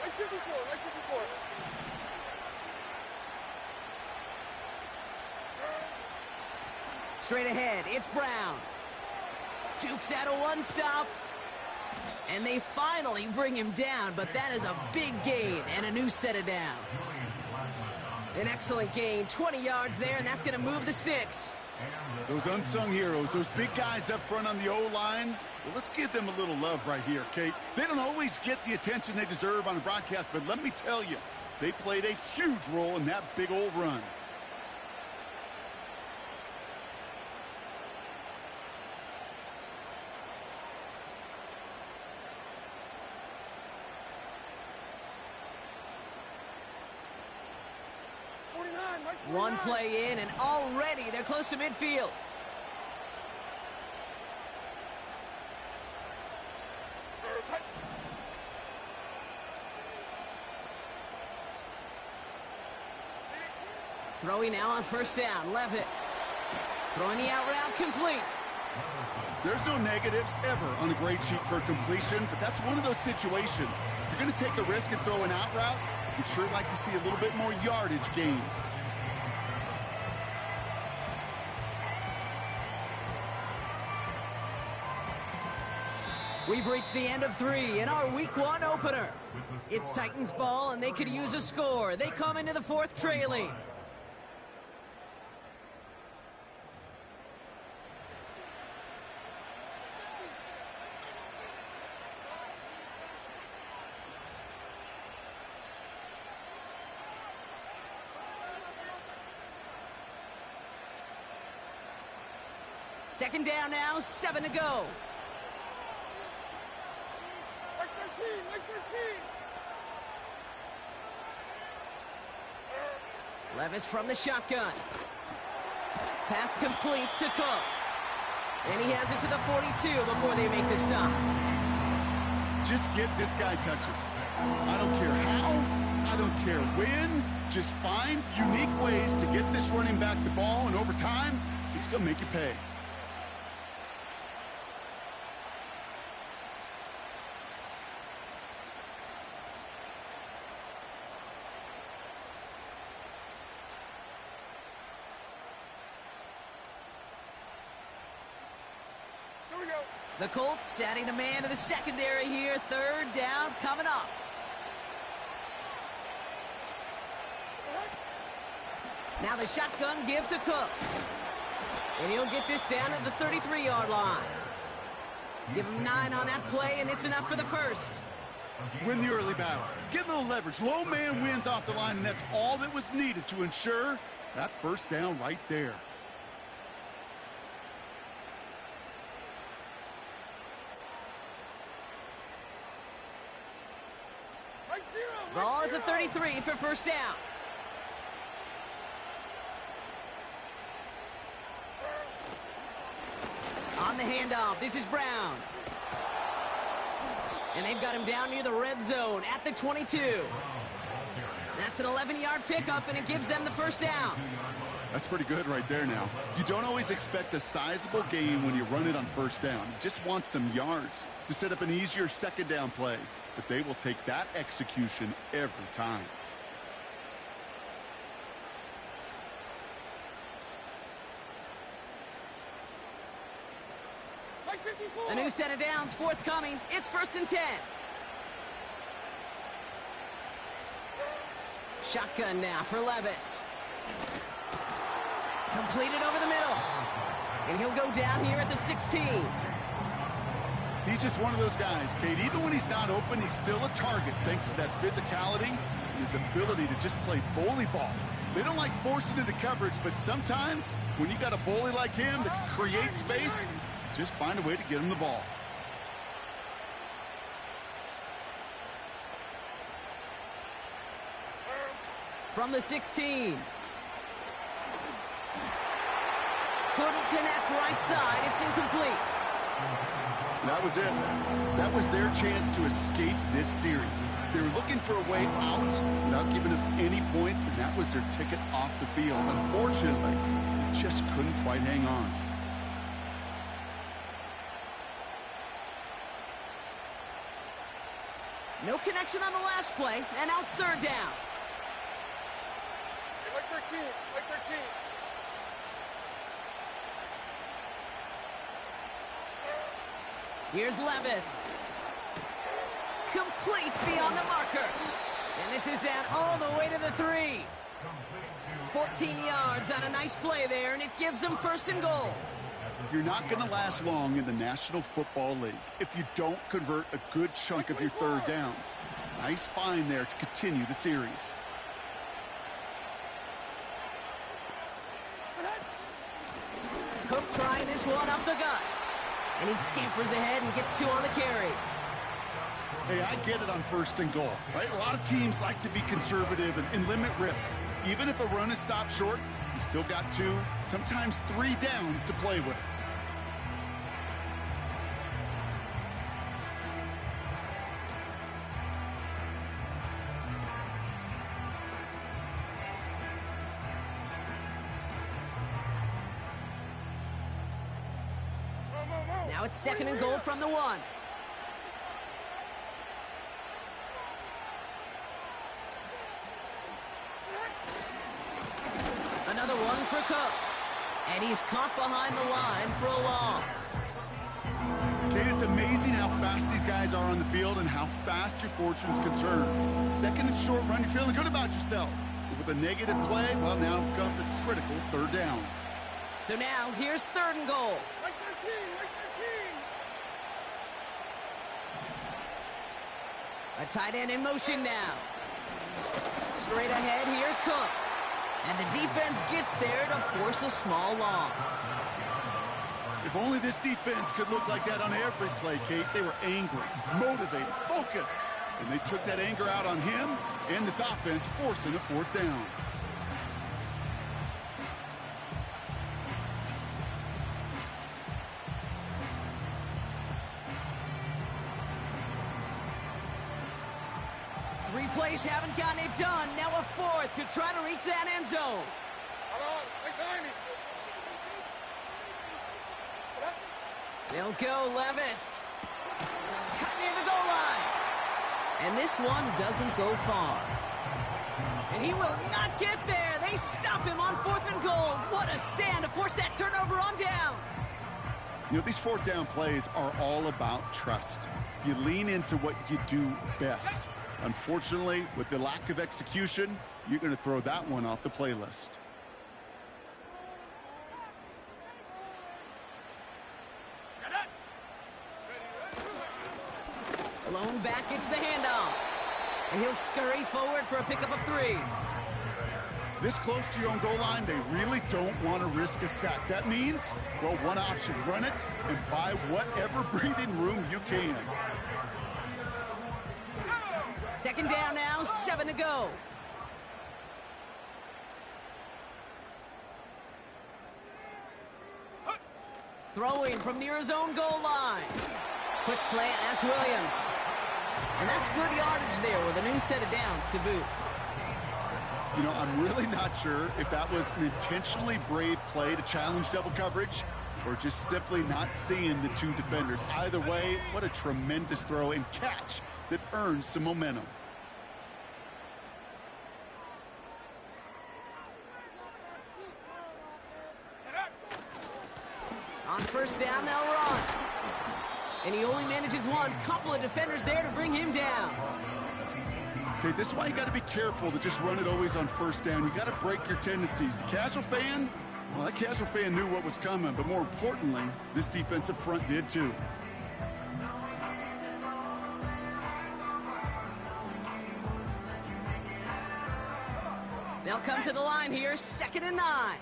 Like 54, like 54. Straight ahead, it's Brown. Jukes out a one-stop. And they finally bring him down, but that is a big gain and a new set of downs. An excellent gain, 20 yards there, and that's going to move the sticks. Those unsung heroes, those big guys up front on the O-line, well, let's give them a little love right here, Kate. They don't always get the attention they deserve on the broadcast, but let me tell you, they played a huge role in that big old run. One play in, and already they're close to midfield. Throwing now on first down, Levis. Throwing the out route complete. There's no negatives ever on a grade sheet for a completion, but that's one of those situations. If you're going to take a risk and throw an out route, you'd sure like to see a little bit more yardage gained. We've reached the end of 3 in our Week 1 opener. It's Titans ball, and they could use a score. They come into the 4th trailing. Second down now, 7 to go. Like 13, like 13. Levis from the shotgun. Pass complete to Cook. And he has it to the 42 before they make the stop. Just get this guy touches. I don't care how, I don't care when. Just find unique ways to get this running back the ball, and over time, he's going to make you pay. The Colts adding a man to the secondary here. Third down coming up. Now the shotgun give to Cook. And he'll get this down at the 33-yard line. Give him 9 on that play, and it's enough for the first. Win the early battle. Get a little leverage. Low man wins off the line, and that's all that was needed to ensure that first down right there. Ball at the 33 for first down. On the handoff, this is Brown. And they've got him down near the red zone at the 22. That's an 11-yard pickup, and it gives them the first down. That's pretty good right there now. You don't always expect a sizable gain when you run it on first down. You just want some yards to set up an easier second down play. But they will take that execution every time. like 54. A new set of downs forthcoming. It's 1st and 10. Shotgun now for Levis. Completed over the middle. And he'll go down here at the 16. He's just one of those guys, Kate. Even when he's not open, he's still a target thanks to that physicality and his ability to just play bully ball. They don't like forcing into coverage, but sometimes when you got a bully like him that can create space, just find a way to get him the ball. From the 16. Couldn't connect right side. It's incomplete. That was it. That was their chance to escape this series. They were looking for a way out without giving up any points, and that was their ticket off the field. Unfortunately, just couldn't quite hang on. No connection on the last play, and now it's 3rd down. Like 13, like 13. Here's Levis. Complete beyond the marker. And this is down all the way to the 3. 14 yards on a nice play there, and it gives them 1st and goal. You're not going to last long in the National Football League if you don't convert a good chunk of your 3rd downs. Nice find there to continue the series. Cook trying this one up the gut. And he scampers ahead and gets 2 on the carry. Hey, I get it on 1st and goal, right? A lot of teams like to be conservative and limit risk. Even if a run is stopped short, you still got 2, sometimes 3 downs to play with. Now it's 2nd and goal from the 1. Another one for Cook. And he's caught behind the line for a loss. Kate, it's amazing how fast these guys are on the field and how fast your fortunes can turn. 2nd and short run, you're feeling good about yourself. But with a negative play, well, now comes a critical 3rd down. So now, here's 3rd and goal. Like 13, like 13. A tight end in motion now. Straight ahead, here's Cook. And the defense gets there to force a small loss. If only this defense could look like that on every play, Kate. They were angry, motivated, focused. And they took that anger out on him and this offense, forcing a 4th down. Three plays haven't gotten it done. Now a 4th to try to reach that end zone. Hold on, like 90. They'll go Levis. Cut near the goal line. And this one doesn't go far. And he will not get there. They stop him on 4th and goal. What a stand to force that turnover on downs. You know, these 4th down plays are all about trust. You lean into what you do best. Unfortunately, with the lack of execution, you're going to throw that one off the playlist. Lone back gets the handoff. And he'll scurry forward for a pickup of 3. This close to your own goal line, they really don't want to risk a sack. That means, well, one option, run it and buy whatever breathing room you can. 2nd down now, 7 to go. Throwing from near his own goal line. Quick slant, that's Williams. And that's good yardage there with a new set of downs to boot. You know, I'm really not sure if that was an intentionally brave play to challenge double coverage or just simply not seeing the 2 defenders. Either way, what a tremendous throw and catch that earns some momentum. On 1st down, they'll run. And he only manages one. Couple of defenders there to bring him down. Okay, this is why you got to be careful to just run it always on first down. You got to break your tendencies. The casual fan, well, that casual fan knew what was coming, but more importantly, this defensive front did too. They'll come to the line here, 2nd and 9.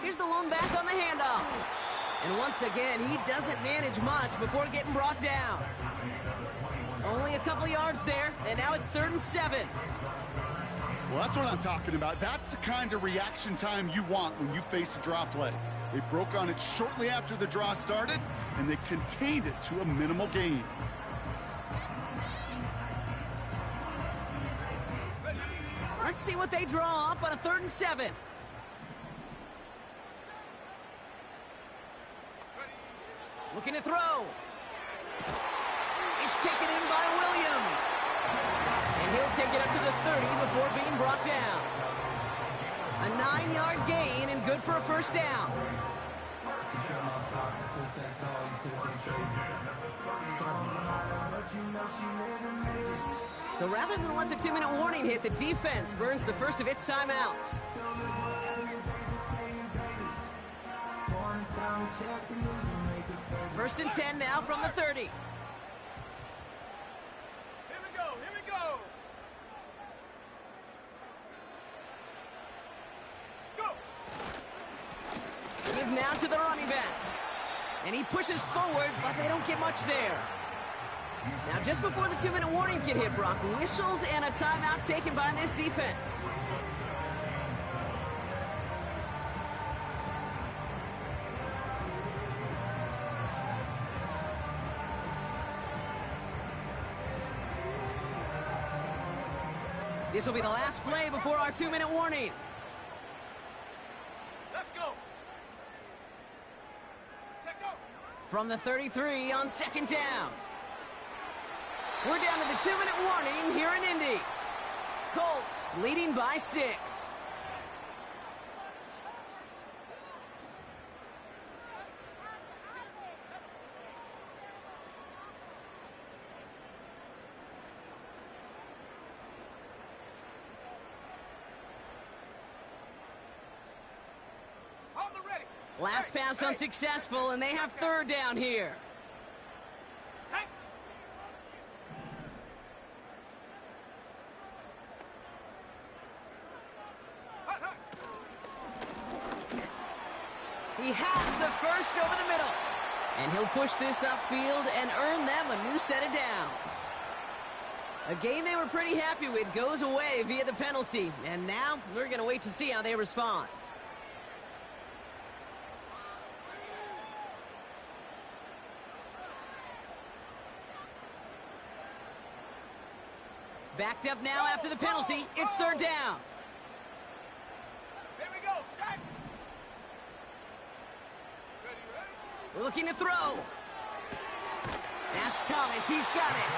Here's the lone back on the handoff. And once again, he doesn't manage much before getting brought down. Only a couple yards there, and now it's 3rd and 7. Well, that's what I'm talking about. That's the kind of reaction time you want when you face a draw play. They broke on it shortly after the draw started, and they contained it to a minimal gain. Let's see what they draw up on a 3rd and 7. Looking to throw. It's taken in by Williams. And he'll take it up to the 30 before being brought down. A 9-yard gain and good for a first down. So rather than let the 2-minute warning hit, the defense burns the first of its timeouts. First and 10 now from the 30. Here we go, here we go. Go. Give now to the running back. And he pushes forward, but they don't get much there. Now, just before the 2-minute warning can hit, Brock, whistles and a timeout taken by this defense. This will be the last play before our 2-minute warning. Let's go. Check go. From the 33 on 2nd down. We're down to the 2-minute warning here in Indy. Colts leading by 6. On the ready. Last pass unsuccessful, and they have 3rd down here. Check. Hut, hut. He has the first over the middle. And he'll push this upfield and earn them a new set of downs. A game they were pretty happy with goes away via the penalty. And now we're going to wait to see how they respond. Backed up now after the penalty. It's 3rd down. Here we go, set. Ready, ready. Looking to throw. That's Thomas. He's got it.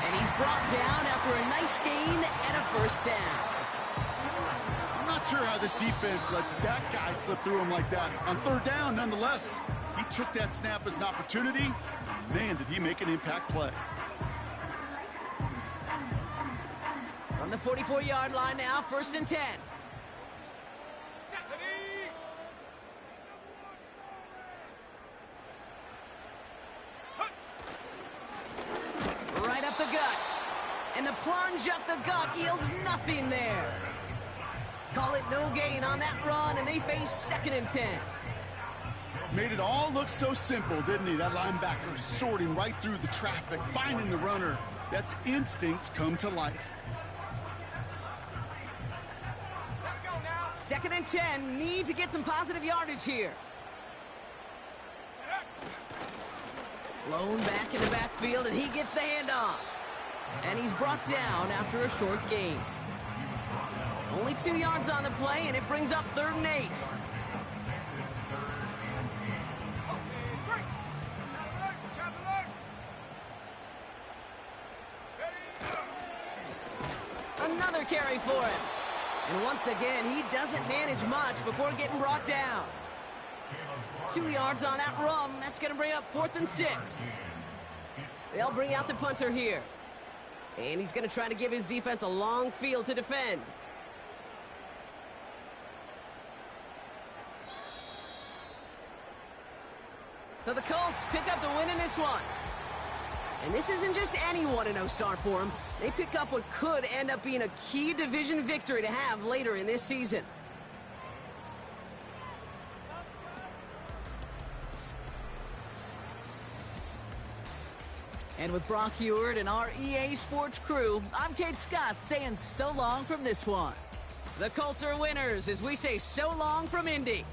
And he's brought down after a nice gain and a first down. I'm not sure how this defense let that guy slip through him like that. On 3rd down, nonetheless, he took that snap as an opportunity. Man, did he make an impact play. From the 44-yard line now, 1st and 10. Right up the gut. And the plunge up the gut yields nothing there. Call it no gain on that run, and they face 2nd and 10. Made it all look so simple, didn't he? That linebacker sorting right through the traffic, finding the runner. That's instincts come to life. 2nd and 10, need to get some positive yardage here. Blown back in the backfield, and he gets the handoff. And he's brought down after a short gain. Only 2 yards on the play, and it brings up 3rd and 8. Another carry for him. And once again, he doesn't manage much before getting brought down. 2 yards on that run. That's going to bring up 4th and 6. They'll bring out the punter here. And he's going to try to give his defense a long field to defend. So the Colts pick up the win in this one. And this isn't just any 1-0 start for them. They pick up what could end up being a key division victory to have later in this season. And with Brock Heward and our EA Sports crew, I'm Kate Scott saying so long from this one. The Colts are winners as we say so long from Indy.